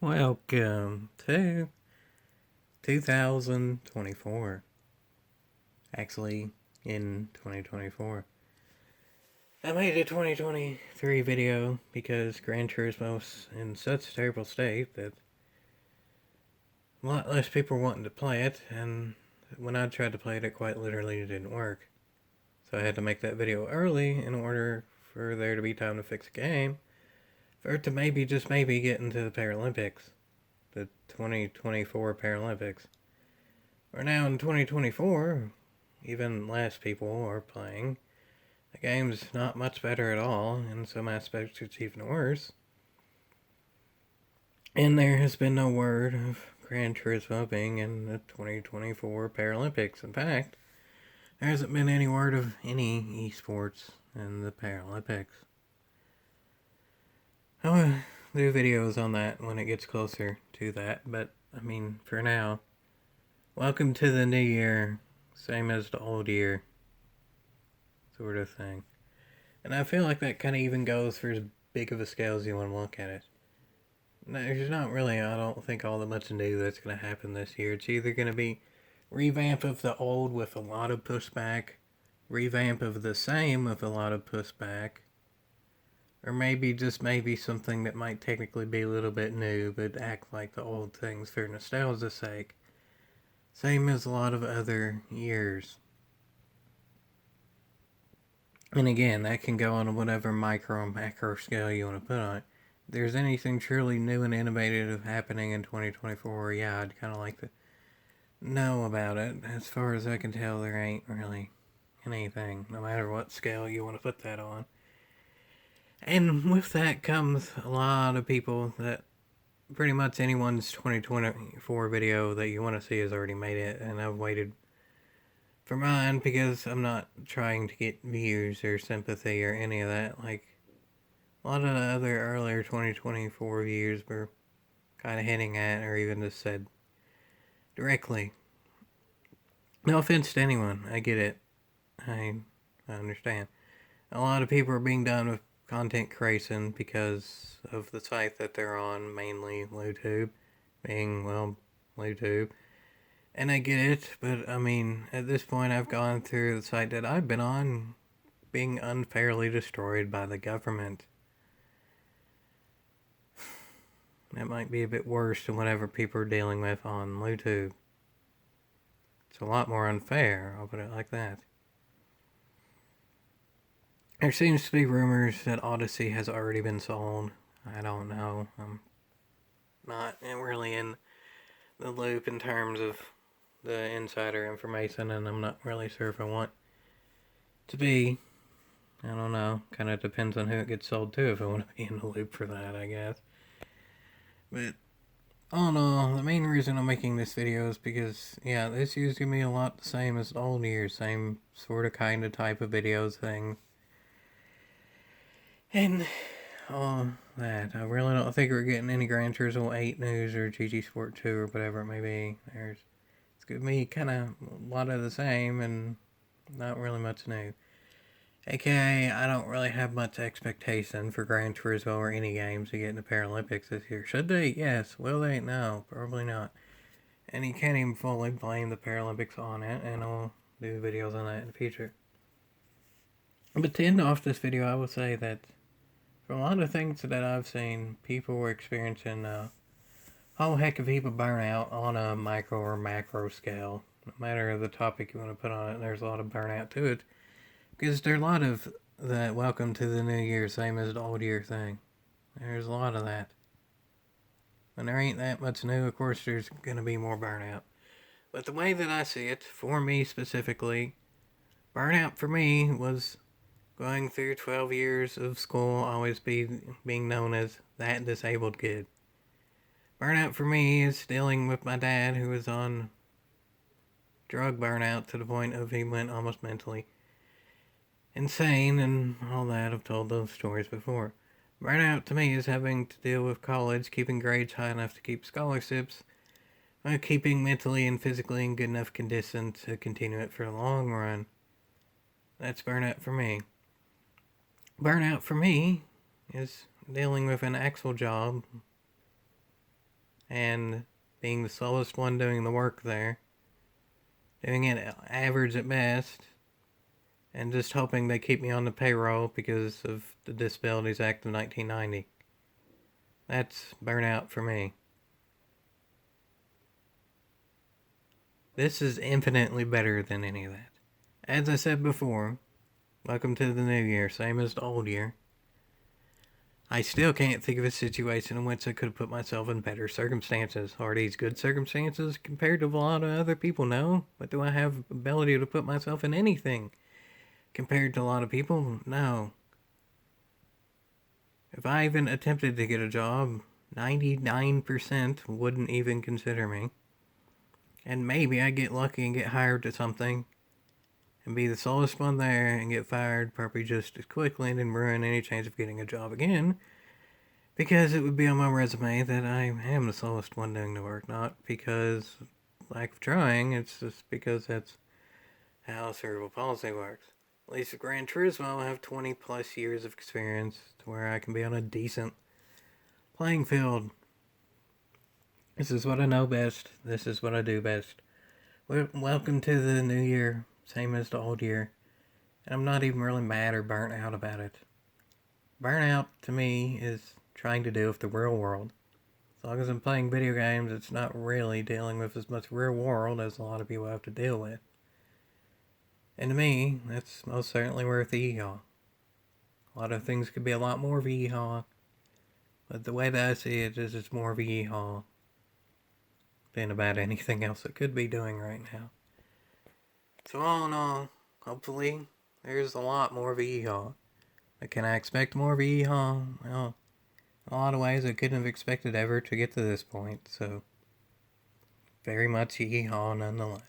Welcome to 2024. Actually, in 2024. I made a 2023 video because Gran Turismo's in such a terrible state that a lot less people were wanting to play it, and when I tried to play it, it quite literally didn't work. So I had to make that video early in order for there to be time to fix the game, for it to maybe, just maybe, get into the Paralympics. The 2024 Paralympics. We're now in 2024, even less people are playing. The game's not much better at all, in some aspects it's even worse. And there has been no word of Gran Turismo being in the 2024 Paralympics. In fact, there hasn't been any word of any esports in the Paralympics. I'll do videos on that when it gets closer to that, but I mean, for now, welcome to the new year, same as the old year, sort of thing. And I feel like that kind of even goes for as big of a scale as you want to look at it. There's not really, I don't think, all that much new that's going to happen this year. It's either going to be revamp of the old with a lot of pushback, revamp of the same with a lot of pushback, or maybe just maybe something that might technically be a little bit new but act like the old things for nostalgia's sake. Same as a lot of other years. And again, that can go on whatever micro and macro scale you want to put on it. If there's anything truly new and innovative happening in 2024, yeah, I'd kind of like to know about it. As far as I can tell, there ain't really anything, no matter what scale you want to put that on. And with that comes a lot of people that pretty much anyone's 2024 video that you want to see has already made it, and I've waited for mine because I'm not trying to get views or sympathy or any of that. Like, a lot of the other earlier 2024 views were kind of hinting at, or even just said directly. No offense to anyone, I get it. I understand. A lot of people are being done with content creation because of the site that they're on, mainly Lootube, being, well, Lootube. And I get it, but I mean, at this point I've gone through the site that I've been on being unfairly destroyed by the government. That might be a bit worse than whatever people are dealing with on Lootube. It's a lot more unfair, I'll put it like that. There seems to be rumors that Odysee has already been sold. I don't know. I'm not really in the loop in terms of the insider information, and I'm not really sure if I want to be. I don't know. Kind of depends on who it gets sold to if I want to be in the loop for that, I guess. But all in all, the main reason I'm making this video is because, yeah, this year's gonna be a lot the same as the old year. Same sort of kind of type of videos thing. And all that. I really don't think we're getting any Gran Turismo 8 news or GG Sport 2 or whatever it may be. It's going to be kind of a lot of the same and not really much new. AKA, I don't really have much expectation for Gran Turismo or any games to get in the Paralympics this year. Should they? Yes. Will they? No. Probably not. And you can't even fully blame the Paralympics on it, and I'll do videos on that in the future. But to end off this video, I will say that from a lot of things that I've seen, people were experiencing a whole heck of a heap of burnout on a micro or macro scale. No matter the topic you want to put on it, there's a lot of burnout to it. Because there's a lot of that welcome to the new year, same as the old year thing. There's a lot of that. When there ain't that much new, of course there's going to be more burnout. But the way that I see it, for me specifically, burnout for me was going through 12 years of school, always being known as that disabled kid. Burnout for me is dealing with my dad, who was on drug burnout to the point of he went almost mentally insane and all that. I've told those stories before. Burnout to me is having to deal with college, keeping grades high enough to keep scholarships, while keeping mentally and physically in good enough condition to continue it for the long run. That's burnout for me. Burnout for me is dealing with an actual job and being the slowest one doing the work there, doing it average at best, and just hoping they keep me on the payroll because of the Disabilities Act of 1990. That's burnout for me. This is infinitely better than any of that. As I said before, welcome to the new year, same as the old year. I still can't think of a situation in which I could have put myself in better circumstances. Are these good circumstances compared to a lot of other people? No. But do I have ability to put myself in anything compared to a lot of people? No. If I even attempted to get a job, 99% wouldn't even consider me. And maybe I get lucky and get hired to something and be the slowest one there and get fired probably just as quickly and then ruin any chance of getting a job again, because it would be on my resume that I am the slowest one doing the work, not because lack of trying, it's just because that's how cerebral palsy works. At least with Gran Turismo, I have 20 plus years of experience to where I can be on a decent playing field. This is what I know best. This is what I do best. Welcome to the new year, same as the old year. And I'm not even really mad or burnt out about it. Burnout to me is trying to deal with the real world. As long as I'm playing video games, it's not really dealing with as much real world as a lot of people have to deal with. And to me, that's most certainly worth the yeehaw. A lot of things could be a lot more of a yeehaw, but the way that I see it is it's more of a yeehaw than about anything else it could be doing right now. So all in all, hopefully, there's a lot more of a yeehaw. But can I expect more of a yeehaw? Well, in a lot of ways I couldn't have expected ever to get to this point, so very much yeehaw nonetheless.